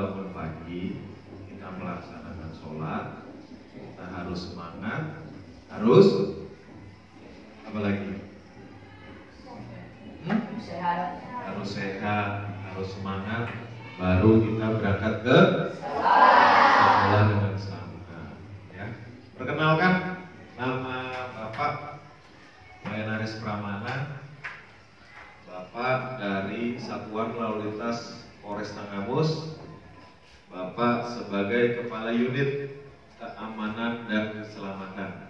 bangun pagi, kita melaksanakan sholat, kita harus semangat, harus apa lagi? Harus sehat, harus semangat, baru kita berangkat ke sekolah dengan selamat. Ya. Perkenalkan, nama Bapak Mayanaris Pramana, Bapak dari Satuan Lalu Lintas Polres Tanggamus, Bapak sebagai Kepala Unit Keamanan dan Keselamatan.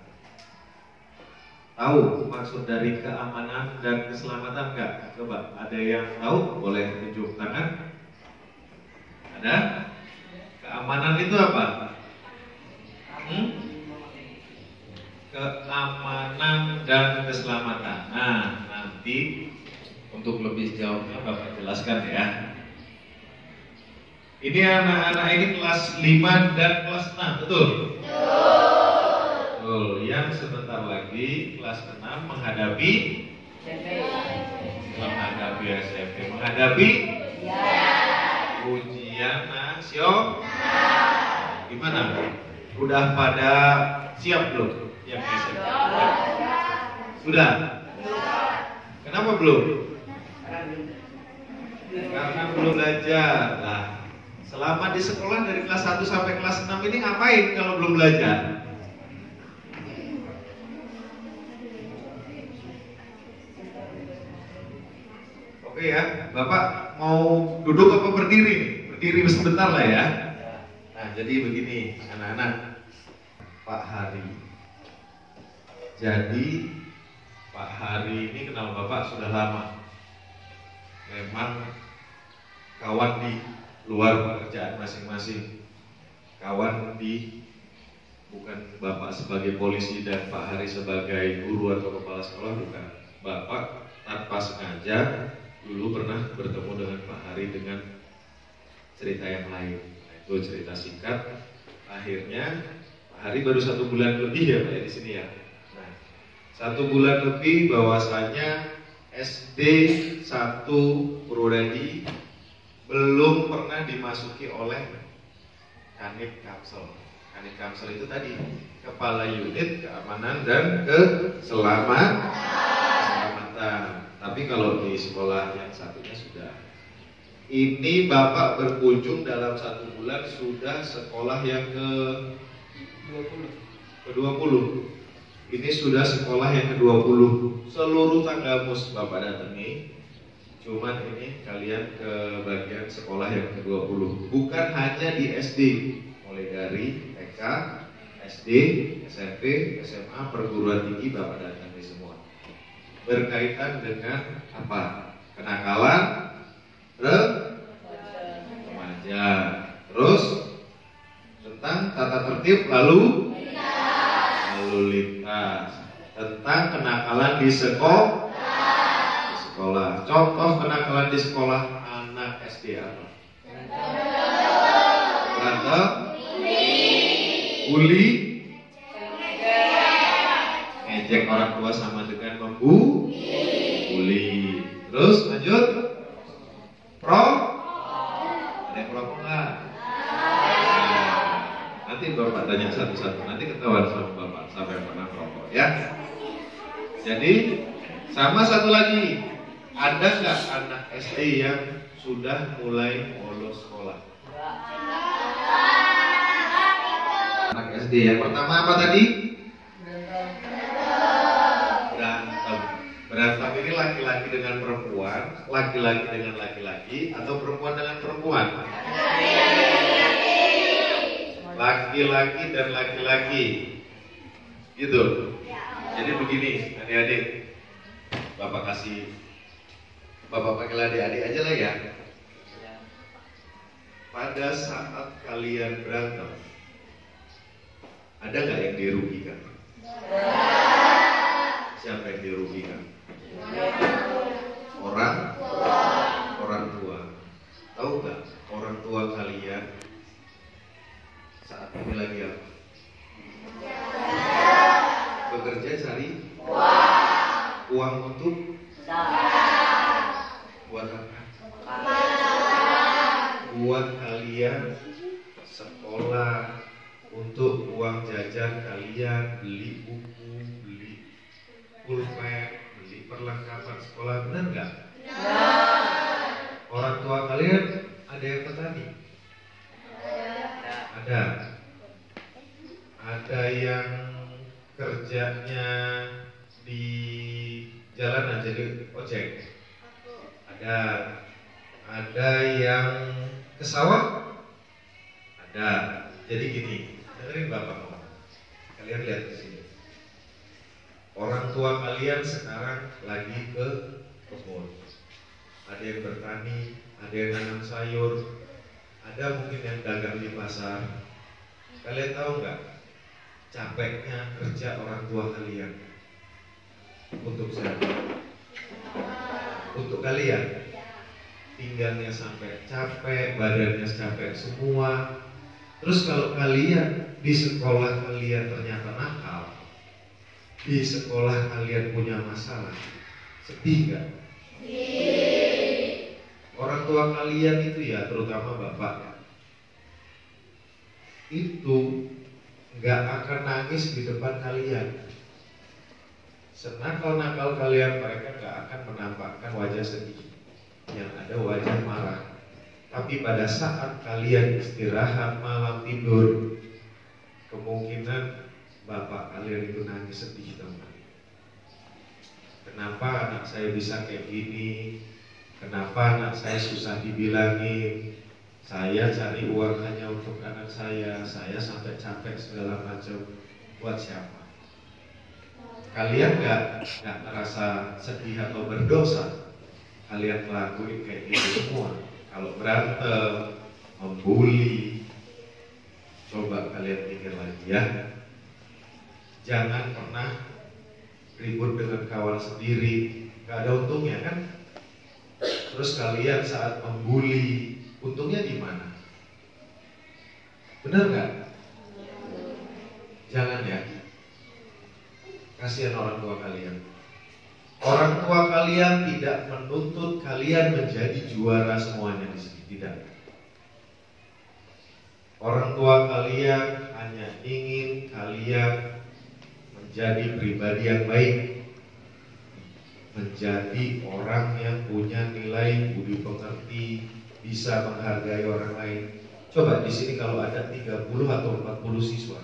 Tahu maksud dari keamanan dan keselamatan nggak? Coba, ada yang tahu? Boleh tunjuk tangan? Ada? Keamanan itu apa? Keamanan dan keselamatan. Nah, nanti untuk lebih jauhnya Bapak jelaskan ya. Ini anak-anak ini kelas 5 dan kelas 6, betul? Betul. Yang sebentar lagi kelas 6 menghadapi SMP, menghadapi ujian nasional. Gimana? Udah pada siap belum? Yang SMP? Sudah? Kenapa belum? Karena belum belajar. Nah, selama di sekolah dari kelas 1 sampai kelas 6 ini ngapain kalau belum belajar? Oke ya, Bapak mau duduk apa berdiri nih? Berdiri sebentar lah ya. Nah, jadi begini anak-anak, Pak Hari. Jadi Pak Hari ini kenal Bapak sudah lama. Memang kawan di luar pekerjaan masing-masing. Kawan di, bukan Bapak sebagai polisi dan Pak Hari sebagai guru atau kepala sekolah, bukan. Bapak tanpa sengaja dulu pernah bertemu dengan Pak Hari dengan cerita yang lain. Nah, itu cerita singkat. Akhirnya Pak Hari baru 1 bulan lebih ya Pak ya di sini ya. Nah, 1 bulan lebih bahwasanya SD 1 Purwodadi belum pernah dimasuki oleh Kanit Kamsel. Kanit Kamsel itu tadi Kepala Unit Keamanan dan Keselamatan. Tapi kalau di sekolah yang satunya sudah. Ini Bapak berkunjung dalam 1 bulan sudah sekolah yang ke-20. Ini sudah sekolah yang ke-20. Seluruh Tanggamus Bapak datangi. Cuman ini kalian ke bagian sekolah yang ke-20. Bukan hanya di SD, mulai dari TK, SD, SMP, SMA, perguruan tinggi Bapak datangi semua. Berkaitan dengan apa? Kenakalan, remaja. Terus tentang tata tertib lalu lintas, tentang kenakalan di sekolah. Contoh kenakalan di sekolah anak SD apa? Berantem, bully, ngejek orang tua sama dengan membuli. Terus lanjut, ada yang perokok nggak? Nanti Bapak tanya satu-satu, nanti ketahuan sama Bapak sampai pernah perokok ya. Jadi sama satu lagi, ada nggak anak SD yang sudah mulai bolos sekolah? Anak SD yang pertama apa tadi? Berantem. Berantem ini laki-laki dengan perempuan, laki-laki dengan laki-laki, atau perempuan dengan perempuan? Laki-laki dan laki-laki. Gitu. Jadi begini, adik-adik. Bapak panggil adik-adik aja lah ya. Pada saat kalian berantem, ada nggak yang dirugikan? Siapa yang dirugikan? Orang tua. Tahu nggak orang tua kalian saat ini lagi apa? Bekerja cari uang untuk buat apa? buat kalian sekolah, untuk uang jajan kalian, beli buku, beli pulpen, beli perlengkapan sekolah, benar nggak? Orang tua kalian ada yang petani? Ada. Ada yang kerjanya di jalanan jadi ojek? Ada. Ada yang ke sawah? Ada. Jadi gini, dengerin Bapak ngomong. Kalian lihat di sini. Orang tua kalian sekarang lagi ke kebun. Ada yang bertani, ada yang nanam sayur, ada mungkin yang dagang di pasar. Kalian tahu nggak capeknya kerja orang tua kalian? Untuk siapa? Untuk kalian. Pinggangnya sampai capek, badannya capek semua. Terus kalau kalian di sekolah kalian ternyata nakal, di sekolah kalian punya masalah, sedih nggak? Orang tua kalian itu ya, terutama bapak, itu nggak akan nangis di depan kalian. Senakal-nakal kalian, mereka nggak akan menampakkan wajah sedih, yang ada wajah marah. Tapi pada saat kalian istirahat malam tidur, kemungkinan bapak kalian itu nangis sedih, teman. Kenapa anak saya bisa kayak gini? Kenapa anak saya susah dibilangin? Saya cari uang hanya untuk anak saya sampai capek segala macam. Buat siapa? Kalian nggak ngerasa sedih atau berdosa? Kalian ngelakuin kayak gitu semua. Kalau berantem, membuli, coba kalian pikir lagi ya. Jangan pernah ribut dengan kawan sendiri, gak ada untungnya kan? Terus kalian saat membuli, untungnya di mana? Benar nggak? Jangan ya. Kasihan orang tua kalian. Orang tua kalian tidak menuntut kalian menjadi juara semuanya di sini, tidak. Orang tua kalian hanya ingin kalian menjadi pribadi yang baik, menjadi orang yang punya nilai budi pekerti, bisa menghargai orang lain. Coba di sini kalau ada 30 atau 40 siswa,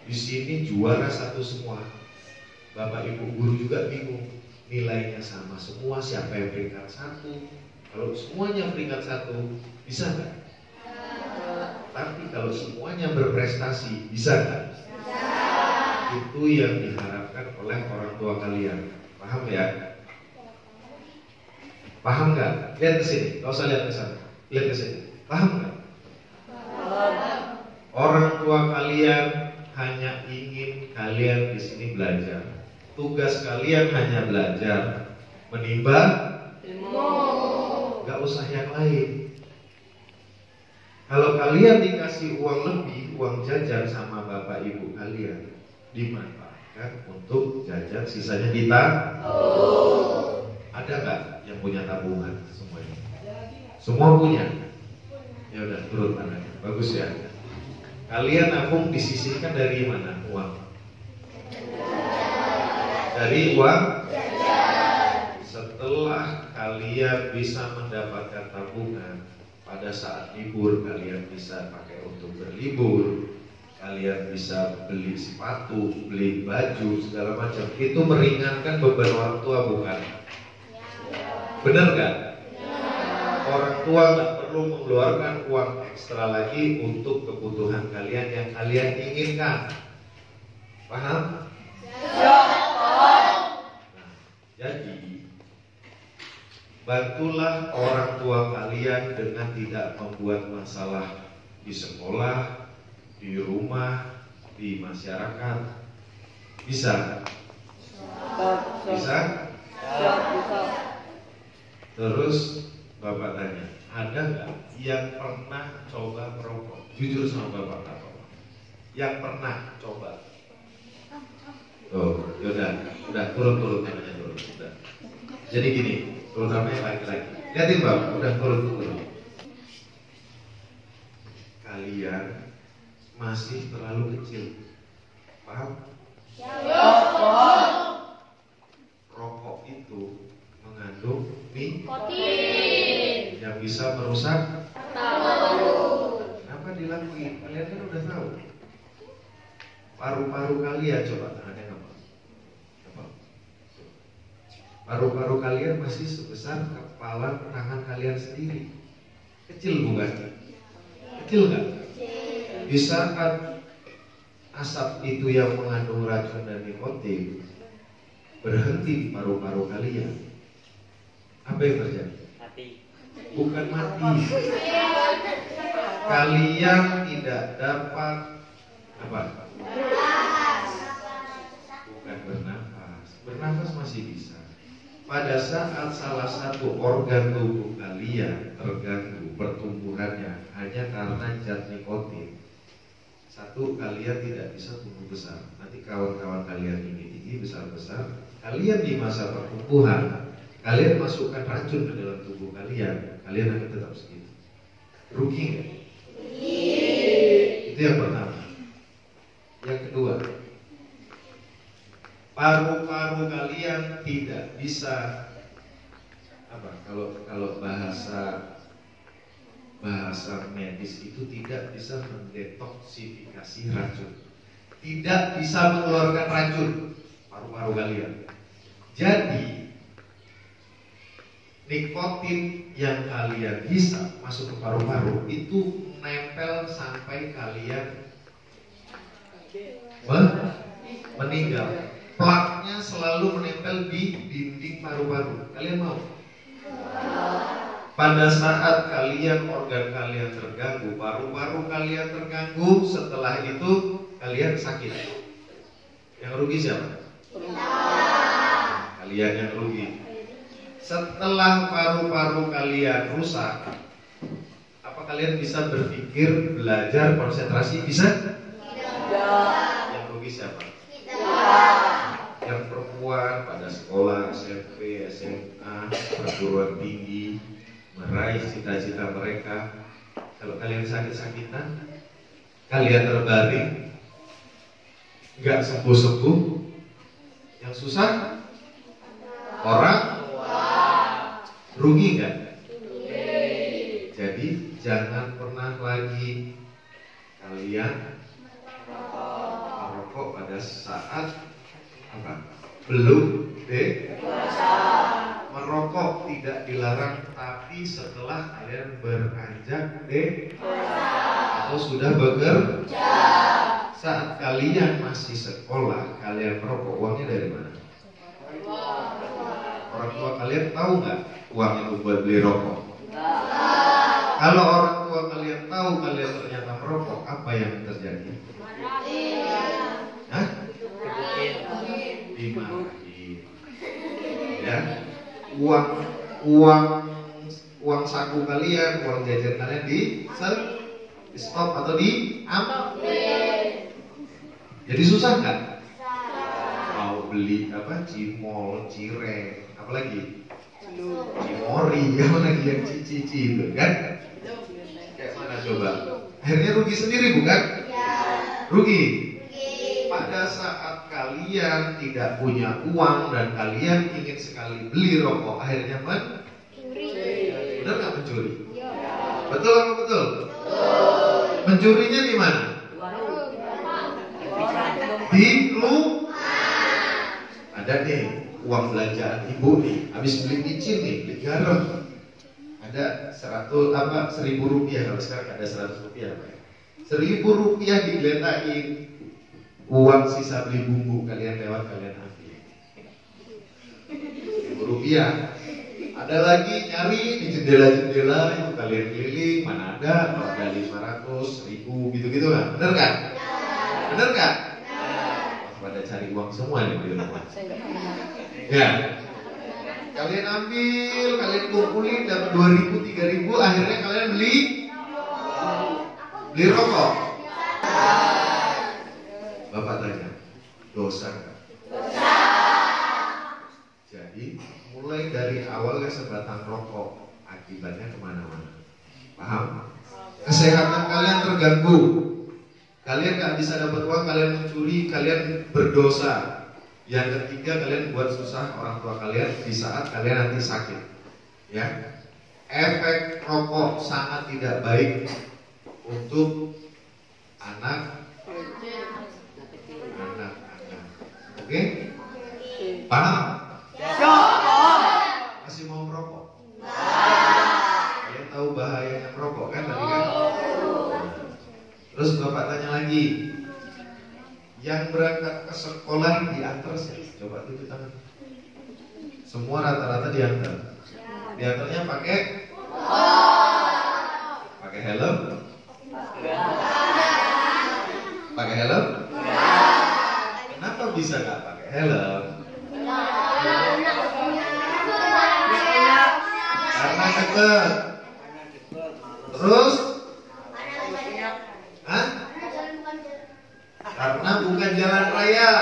di sini juara satu semua. Bapak ibu guru juga bingung, nilainya sama semua, siapa yang peringkat satu? Kalau semuanya peringkat satu, bisa nggak? Tapi kalau semuanya berprestasi, bisa nggak? Itu yang diharapkan oleh orang tua kalian. Paham ya? Paham nggak? Lihat ke sini, nggak usah lihat ke sana. Lihat ke sini. Paham nggak? Orang tua kalian hanya ingin kalian di sini belajar. Tugas kalian hanya belajar, menimba ilmu, gak usah yang lain. Kalau kalian dikasih uang lebih, uang jajan sama bapak ibu kalian, dimanfaatkan untuk jajan, sisanya ditabung. Ada gak yang punya tabungan semuanya? Semua punya? Ya udah, turun tangannya. Bagus ya. Kalian nabung disisihkan dari mana uang? Dari uang jajan. Setelah kalian bisa mendapatkan tabungan, pada saat libur kalian bisa pakai untuk berlibur, kalian bisa beli sepatu, beli baju, segala macam. Itu meringankan beban orang tua, bukan? Benar gak? Orang tua gak perlu mengeluarkan uang ekstra lagi untuk kebutuhan kalian yang kalian inginkan. Paham? Jadi, bantulah orang tua kalian dengan tidak membuat masalah di sekolah, di rumah, di masyarakat. Bisa? Bisa? Terus Bapak tanya, ada nggak yang pernah coba merokok? Jujur sama Bapak, yang pernah coba? Oh, yaudah, udah turun tangannya turun. Udah. Jadi gini, terutama yang laki-laki. Lihatin Bapak, udah turun. kalian masih terlalu kecil. Paham? Rokok itu mengandung nikotin yang bisa merusak paru-paru. Kenapa dilakuin? Kalian kan udah tahu. Paru-paru kalian, coba tangannya apa? Paru-paru kalian masih sebesar kepala tangan kalian sendiri. Kecil bukan? Kecil nggak? Di saat asap itu yang mengandung racun dan nikotin berhenti di paru-paru kalian, apa yang terjadi? Mati. Bukan mati. Kalian tidak dapat apa? Bukan bernafas. Bernafas masih bisa. Pada saat salah satu organ tubuh kalian terganggu pertumbuhannya hanya karena zat nikotin, satu, kalian tidak bisa tumbuh besar. Nanti kawan-kawan kalian tinggi-tinggi, besar-besar. Kalian di masa pertumbuhan, kalian masukkan racun ke dalam tubuh kalian, kalian akan tetap segitu. Rugi nggak? Itu yang pertama. Yang kedua, paru-paru kalian tidak bisa apa? Kalau bahasa medis itu tidak bisa mendetoksifikasi racun, tidak bisa mengeluarkan racun paru-paru kalian. Jadi nikotin yang kalian hisap masuk ke paru-paru itu nempel sampai kalian meninggal. Plaknya selalu menempel di dinding paru-paru. Kalian mau? Pada saat kalian organ kalian terganggu, paru-paru kalian terganggu, setelah itu kalian sakit. Yang rugi siapa? Kalian yang rugi. Setelah paru-paru kalian rusak, apa kalian bisa berpikir, belajar, konsentrasi? Bisa? Tidak. Yang rugi siapa? Yang perempuan pada sekolah SMP, SMA, perguruan tinggi, meraih cita-cita mereka. Kalau kalian sakit-sakitan, kalian terbaring, nggak sembuh-sembuh, yang susah orang, rugi nggak? Jadi jangan pernah lagi kalian merokok pada saat apa? Belum dewasa. Merokok tidak dilarang, tapi setelah kalian beranjak dewasa atau sudah bekerja. Saat kalian masih sekolah, kalian merokok, uangnya dari mana? Orang tua kalian tahu nggak uang itu buat beli rokok? Kalau orang tua kalian tahu kalian ternyata merokok, apa yang terjadi? Hah? Dimarahin. Ya, uang saku kalian, uang jajan kalian di stop atau diambil. Jadi susah nggak? Mau beli apa? Cimol, cireng, apalagi? Cimori, apa lagi yang cici itu kan? Kayak mana coba? Akhirnya rugi sendiri bukan? Rugi. Pada saat kalian tidak punya uang dan kalian ingin sekali beli rokok, akhirnya mencuri. Benar nggak mencuri? Betul apa betul? Mencurinya di mana? Di rumah. Ada nih uang belanjaan ibu nih, habis beli micin nih, beli garam. Ada 1.000 rupiah, kalau sekarang ada 100 rupiah. 1.000 rupiah digeledakin. Uang sisa beli bumbu kalian lewat, kalian ambil. 1.000 rupiah. Ada lagi nyari di jendela-jendela itu kalian keliling, mana ada, ada 500, 1.000 gitu-gitu kan? Bener kan? Bener kan? Pada cari uang semua nih di rumah. Ya. Kalian ambil, kalian kumpulin dapat 2.000, 3.000, akhirnya kalian beli rokok. Bapak tanya, dosa nggak? Dosa. Jadi mulai dari awalnya sebatang rokok, akibatnya kemana-mana. Paham? kesehatan kalian terganggu, kalian nggak bisa dapat uang, kalian mencuri, kalian berdosa. Yang ketiga, kalian buat susah orang tua kalian di saat kalian nanti sakit. Ya, efek rokok sangat tidak baik untuk anak-anak. Oke? Paham? Masih mau merokok? Kalian tahu bahayanya merokok kan tadi kan? Terus bapak tanya lagi, yang berangkat ke sekolah diantar sih? Coba tunjuk tangan. Semua rata-rata diantar. Diantarnya pakai helm? Pakai helm? Kenapa bisa nggak pakai helm? Karena deket. Terus? Hah? Karena bukan jalan raya.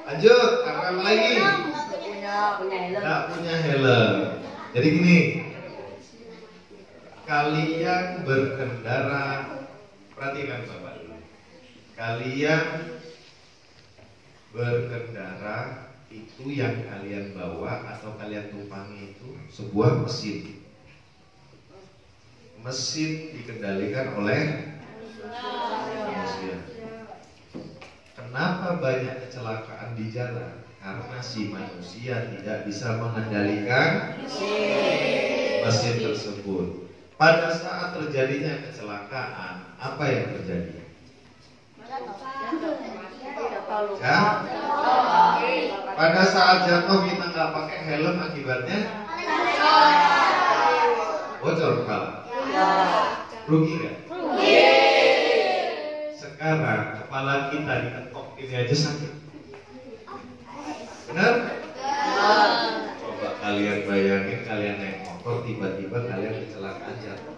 Lanjut, karena apa lagi? Nggak punya helm. Jadi gini, kalian berkendara, perhatikan Bapak dulu. Kalian berkendara itu yang kalian bawa atau kalian tumpangi itu sebuah mesin. Mesin dikendalikan oleh manusia. Kenapa banyak kecelakaan di jalan? Karena si manusia tidak bisa mengendalikan mesin tersebut. Pada saat terjadinya kecelakaan, apa yang terjadi? Ya? Pada saat jatuh kita nggak pakai helm, akibatnya bocor kepala. Rugi nggak? Sekarang kepala kita diketok ini aja sakit. Benar? Coba kalian bayangin, kalian naik motor, tiba-tiba kalian kecelakaan jatuh.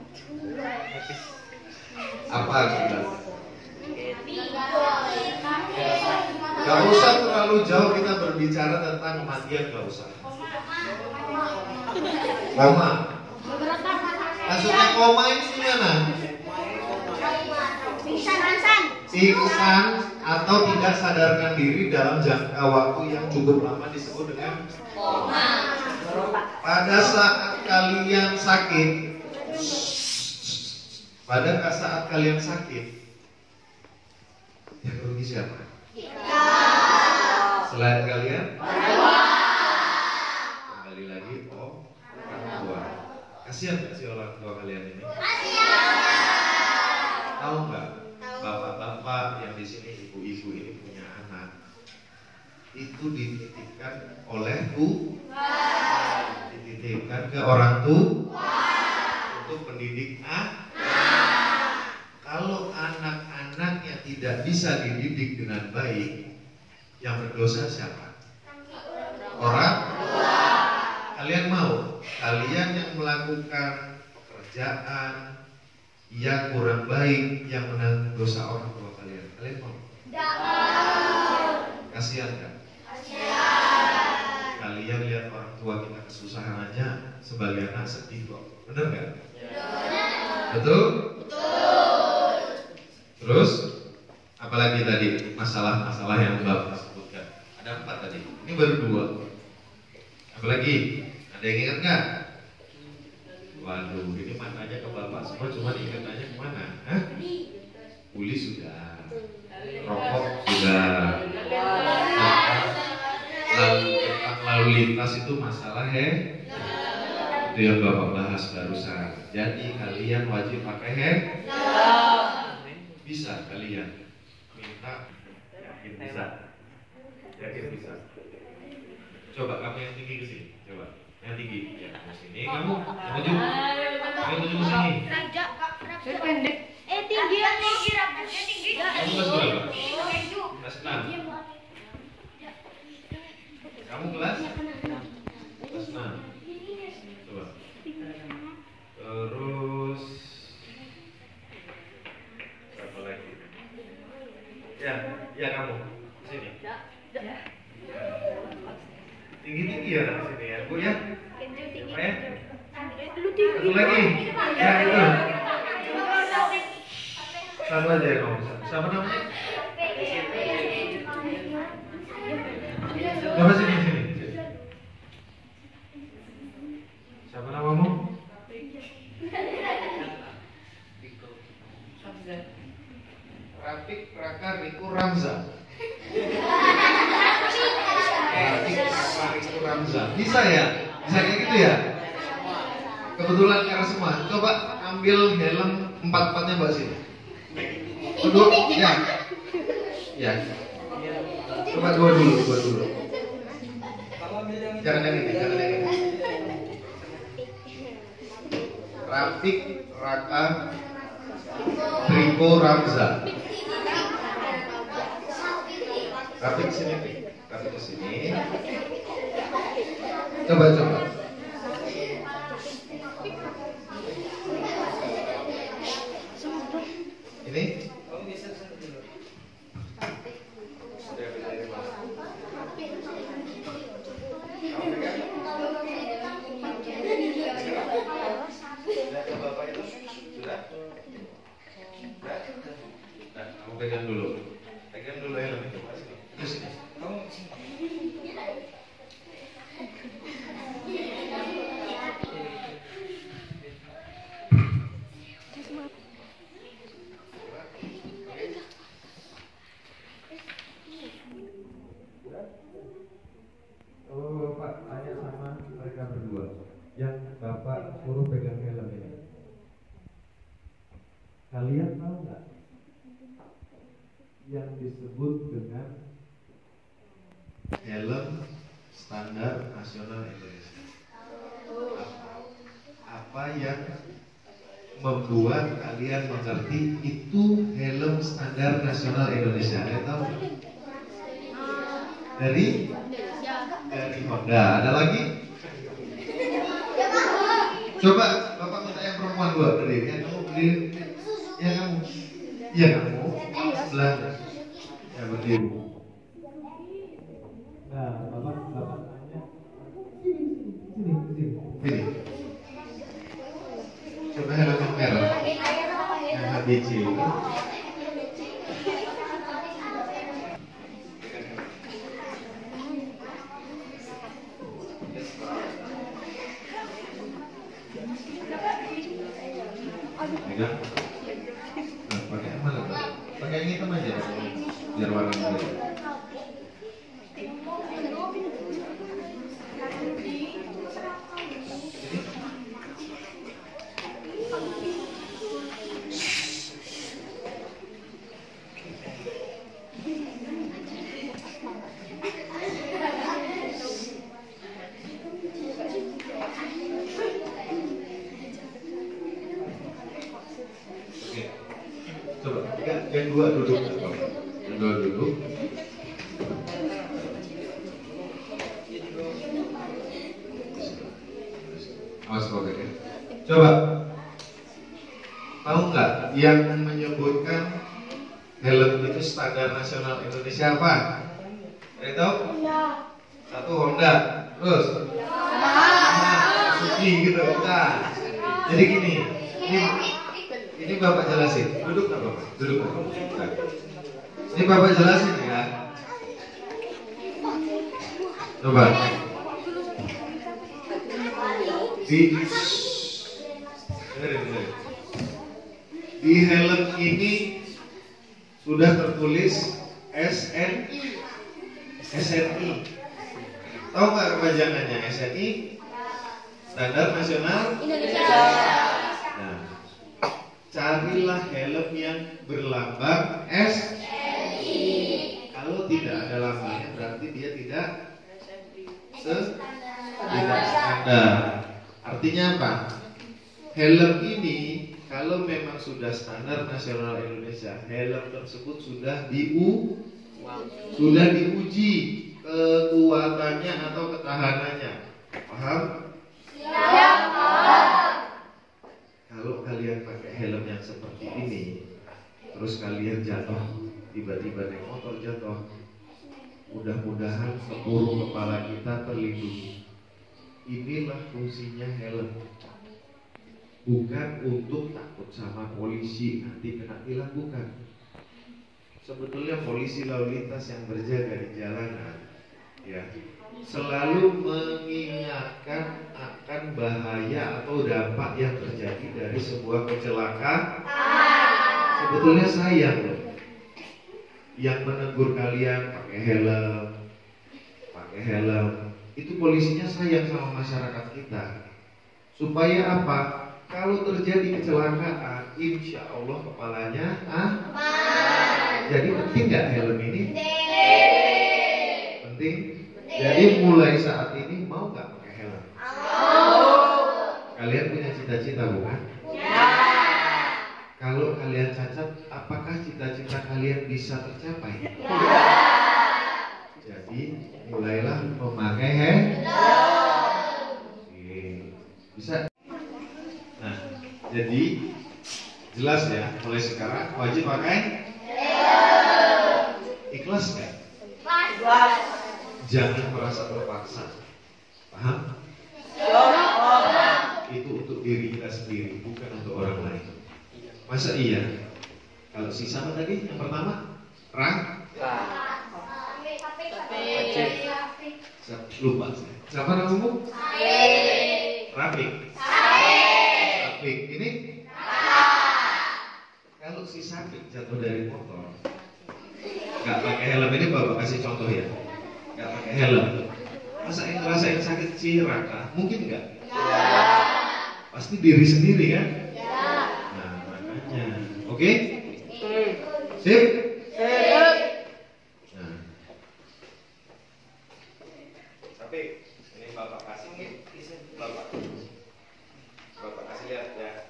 Apa akibatnya? Gak usah terlalu jauh kita berbicara tentang kematian, gak usah. Koma. Maksudnya koma ini gimana? Pingsan atau tidak sadarkan diri dalam jangka waktu yang cukup lama disebut dengan koma. Pada saat kalian sakit, yang rugi siapa? Selain kalian? Kembali lagi, orang tua. Kasihan gak sih orang tua kalian ini? Tahu nggak? Bapak-bapak yang di sini, ibu-ibu ini punya anak, itu dititipkan oleh Tuhan, dititipkan ke orang tua untuk mendidik anak. Kalau anak-anaknya tidak bisa dididik dengan baik, yang berdosa siapa? Orang tua. Kalian mau? Kalian yang melakukan pekerjaan yang kurang baik, yang menanggung dosa orang tua kalian, kalian mau? Kasihan kan? Kalian lihat orang tua kita kesusahan aja, sebagai anak sedih kok, bener nggak? Betul? Terus apalagi tadi masalah-masalah yang Bapak sebutkan? Ada 4 tadi, ini baru 2. Apalagi? Ada yang ingat nggak? Waduh, ini matanya ke Bapak semua, cuma ingatannya kemana? Hah? Uli sudah, rokok sudah, lalu lintas itu masalah itu yang Bapak bahas barusan. Jadi kalian wajib pakai helm. Bisa kalian minta, yakin bisa, yakin bisa. Coba kamu yang tinggi ke sini, coba yang tinggi, ya ke sini. Kamu maju ke sini. Saya pendek. Tinggi. Kamu kelas berapa? Kelas 6. Kamu kelas 6. Coba. Terus apa lagi? Ya kamu ke sini. Tinggi ya di sini ya, Bu ya. Apa ya? Satu lagi. Ya itu. Satu aja yang ngomong. Siapa namanya? Coba sini. Siapa namamu? Rafiq Raka Riku Ramza. Rafiq Raka Riku Ramza. Bisa ya? Bisa kayak gitu ya? Kebetulan karena semua. Coba ambil helm 4-4-nya Mbak sini. Dua, ya. Ya. Coba dua dulu. Jangan yang ini. Rafiq Raka Riko Ramza. Rafiq sini, Rafiq ke sini. Coba. Ini. Kamu pegang dulu helmnya. Terus kamu kalau Bapak tanya sama mereka berdua yang Bapak suruh pegang helm ini, kalian tahu nggak yang disebut dengan helm standar nasional Indonesia? Apa yang membuat kalian mengerti itu helm standar nasional Indonesia? Kalian tahu? Dari Honda. Ada lagi? Coba Bapak minta yang perempuan dua berdiri. Yang kamu berdiri. Iya kamu. Sebelah. Ya berdiri. Nah, Bapak tanya. Sini. Coba helm yang merah. Yang HBC. Pegang. Nah, pakai yang mana? Pakai yang hitam aja, biar warna muda. Coba, yang dua duduk. Awas robek ya. Coba, tahu nggak yang menyebutkan helm itu standar nasional Indonesia apa? Ada tahu? Satu Honda, terus Suzuki gitu. Nah, jadi gini, ini Bapak jelasin. Duduk nggak Bapak? Duduk. Nah, ini Bapak jelasin ya. Coba. Di helm ini sudah tertulis SNI. Tahu nggak kepanjangannya SNI? Standar Nasional Indonesia. Nah, carilah helm yang berlambang SNI. Kalau tidak ada lambangnya berarti dia tidak standar. Artinya apa? Helm ini kalau memang sudah standar nasional Indonesia, helm tersebut sudah diuji kekuatannya atau ketahanannya. Paham? Siap. Kalau kalian pakai helm yang seperti ini, terus kalian jatuh, tiba-tiba naik motor jatuh, mudah-mudahan seluruh kepala kita terlindungi. Inilah fungsinya helm. bukan untuk takut sama polisi nanti kena tilang, bukan. Sebetulnya polisi lalu lintas yang berjaga di jalanan ya selalu mengingatkan akan bahaya atau dampak yang terjadi dari sebuah kecelakaan. Sebetulnya sayang loh yang menegur kalian pakai helm itu polisinya sayang sama masyarakat kita supaya apa? Kalau terjadi kecelakaan, insya Allah kepalanya jadi penting nggak helm ini? Penting. Jadi mulai saat ini mau nggak pakai helm? Kalian punya cita-cita bukan? Kalau kalian cacat, apakah cita-cita kalian bisa tercapai? Jadi mulailah memakai helm. Bisa. Nah, jadi jelas ya, mulai sekarang wajib pakai ikhlas kan? Ikhlas. Jangan merasa terpaksa. Paham? Itu untuk diri kita sendiri, bukan untuk orang lain. Masa iya? Kalau si sama tadi yang pertama, lupa. Siapa namamu? Rafiq. Ini? Kalau si Safiq jatuh dari motor, nggak pakai helm, ini bapak kasih contoh ya, nggak pakai helm, masa yang ngerasain sakit si Raka? Mungkin nggak? Pasti diri sendiri kan? Nah makanya, oke? Sip? Nah, tapi ini bapak kasih bapak kasih lihat ya.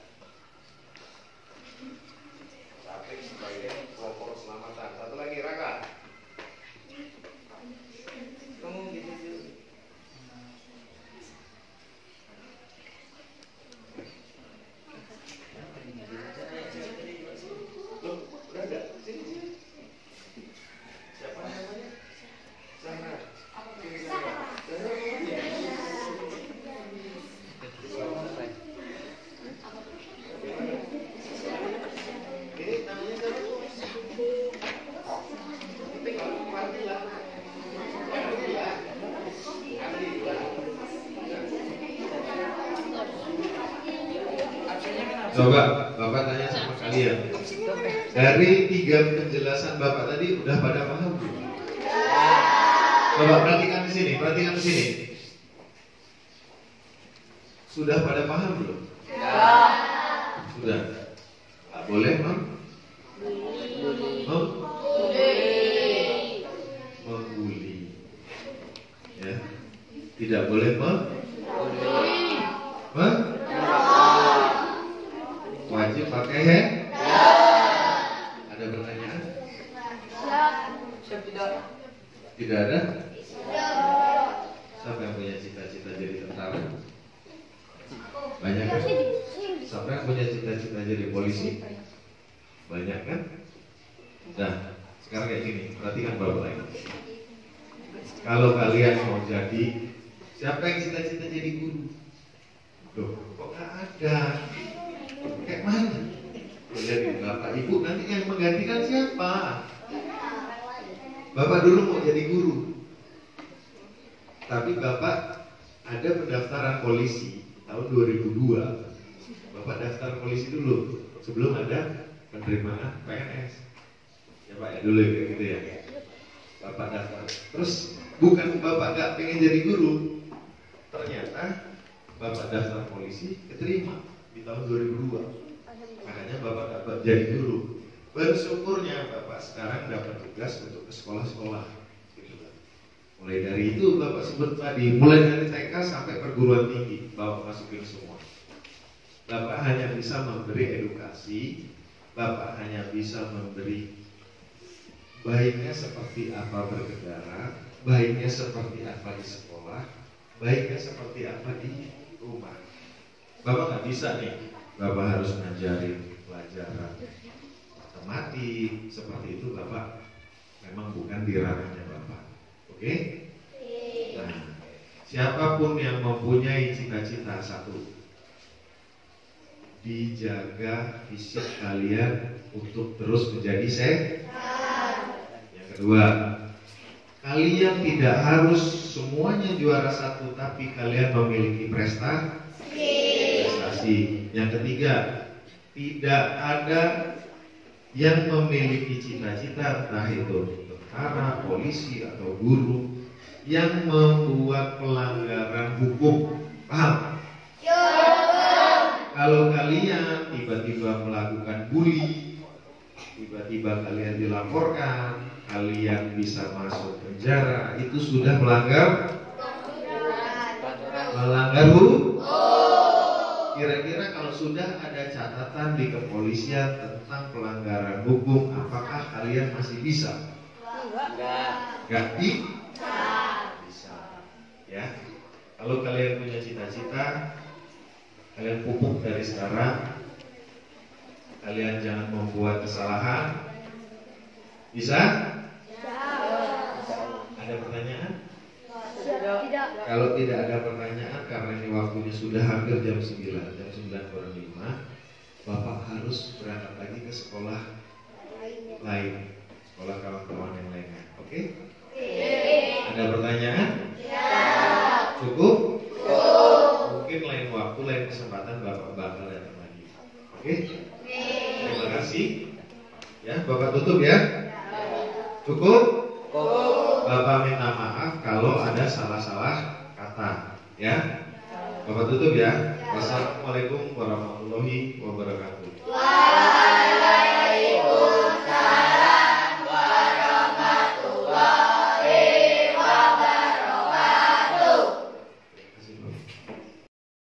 Safiq sebagai kelompok keselamatan. Satu lagi Raka. Kamu gitu. Loh, udah ada. Sini. Siapa namanya? Sana. Coba Bapak tanya sama kalian. Dari 3 penjelasan Bapak tadi udah pada paham belum? Coba perhatikan di sini, Sudah pada paham belum? Sudah. Nggak boleh, membuli. Ya. Tidak boleh wajib pakai helm? Ada pertanyaan? Tidak ada? Siapa yang punya cita-cita jadi tentara? Banyak kan? Siapa yang punya cita-cita jadi polisi? Banyak kan? Nah, sekarang kayak gini, perhatikan bapak lagi. Kalau kalian mau jadi, siapa yang cita-cita jadi guru? Loh, kok gak ada? Kayak mana? Jadi bapak ibu nanti yang menggantikan siapa? Bapak dulu mau jadi guru, tapi bapak ada pendaftaran polisi tahun 2002. Bapak daftar polisi dulu sebelum ada penerimaan PNS. Ya Pak ya dulu kayak gitu ya. Bapak daftar. Terus bukan bapak gak pengen jadi guru, ternyata bapak daftar polisi keterima di tahun 2002. Makanya bapak dapat jadi guru. Bersyukurnya bapak sekarang dapat tugas untuk ke sekolah-sekolah gitu kan. Mulai dari itu bapak sebut tadi, mulai dari TK sampai perguruan tinggi bapak masukin semua. Bapak hanya bisa memberi edukasi, bapak hanya bisa memberi baiknya seperti apa berkendara, baiknya seperti apa di sekolah, baiknya seperti apa di rumah. Bapak nggak bisa nih, bapak harus ngajarin pelajaran matematik seperti itu, bapak memang bukan di ranahnya bapak. Oke? Nah, siapapun yang mempunyai cita-cita satu, dijaga fisik kalian untuk terus menjadi sehat. Yang kedua, kalian tidak harus semuanya juara satu, tapi kalian memiliki prestasi. Yang ketiga, tidak ada yang memiliki cita-cita, entah itu tentara, polisi, atau guru, yang membuat pelanggaran hukum. Paham? Kalau kalian tiba-tiba melakukan bully, tiba-tiba kalian dilaporkan, kalian bisa masuk penjara, itu sudah melanggar hukum. Kira-kira kalau sudah ada catatan di kepolisian tentang pelanggaran hukum, apakah kalian masih bisa? Enggak bisa. Ya. Kalau kalian punya cita-cita, kalian pupuk dari sekarang. Kalian jangan membuat kesalahan. Bisa? Ada pertanyaan? Tidak. Kalau tidak ada pertanyaan, karena ini waktunya sudah hampir jam 9, jam 9:05, Bapak harus berangkat lagi ke sekolah lain, sekolah kawan-kawan yang lainnya. Oke? Ada pertanyaan? Cukup? Mungkin lain waktu, lain kesempatan Bapak bakal datang lagi. Oke? Terima kasih. Ya, Bapak tutup ya. Cukup? Bapak minta maaf kalau ada salah-salah kata. Ya, Bapak tutup ya. Wassalamualaikum warahmatullahi